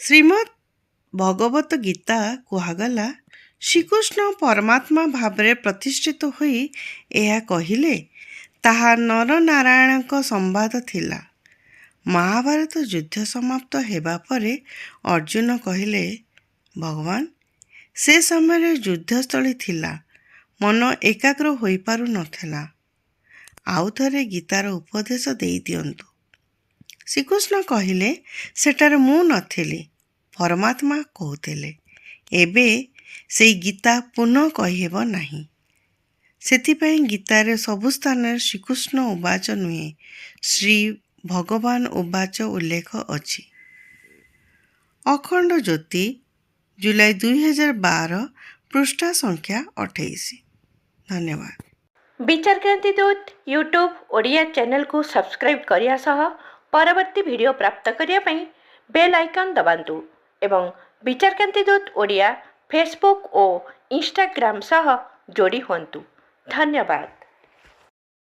ଶ୍ରୀମଦ୍ ଭଗବତ ଗୀତା କୁହାଗଲା, ଶ୍ରୀକୃଷ୍ଣ ପରମାତ୍ମା ଭାବରେ ପ୍ରତିଷ୍ଠିତ ହୋଇ ଏହା କହିଲେ। ତାହା ନରନାରାୟଣଙ୍କ ସମ୍ବାଦ ଥିଲା। ମହାଭାରତ ଯୁଦ୍ଧ ସମାପ୍ତ ହେବା ପରେ ଅର୍ଜୁନ କହିଲେ, ଭଗବାନ, ସେ ସମୟରେ ଯୁଦ୍ଧସ୍ଥଳୀ ଥିଲା, ମନ ଏକାଗ୍ର ହୋଇପାରୁ ନଥିଲା। ଆଉ ଥରେ ଗୀତାର ଉପଦେଶ ଦେଇଦିଅନ୍ତୁ। ଶ୍ରୀକୃଷ୍ଣ କହିଲେ, ସେଠାରେ ମୁଁ ନଥିଲି, ପରମାତ୍ମା କହୁଥିଲେ। ଏବେ ସେଇ ଗୀତା ପୁନଃ କହିହେବ ନାହିଁ। ସେଥିପାଇଁ ଗୀତାରେ ସବୁ ସ୍ଥାନରେ ଶ୍ରୀକୃଷ୍ଣ ଉବାଚ ନୁହେଁ, ଶ୍ରୀ ଭଗବାନ ଉବାଚ ଉଲ୍ଲେଖ ଅଛି। ଅଖଣ୍ଡ ଜ୍ୟୋତି, ଜୁଲାଇ 2012, ପୃଷ୍ଠା ସଂଖ୍ୟା 28। ଧନ୍ୟବାଦ। ବିଚାରକ୍ରାନ୍ତି ଦୂତ ୟୁଟ୍ୟୁବ୍ ଓଡ଼ିଆ ଚ୍ୟାନେଲକୁ ସବସ୍କ୍ରାଇବ୍ କରିବା ସହ ପରବର୍ତ୍ତୀ ଭିଡ଼ିଓ ପ୍ରାପ୍ତ କରିବା ପାଇଁ ବେଲ୍ ଆଇକନ୍ ଦବାନ୍ତୁ ଏବଂ ବିଚାରକ୍ରାନ୍ତି ଦୂତ ଓଡ଼ିଆ ଫେସବୁକ୍ ଓ ଇନଷ୍ଟାଗ୍ରାମ ସହ ଯୋଡ଼ି ହୁଅନ୍ତୁ। ଧନ୍ୟବାଦ।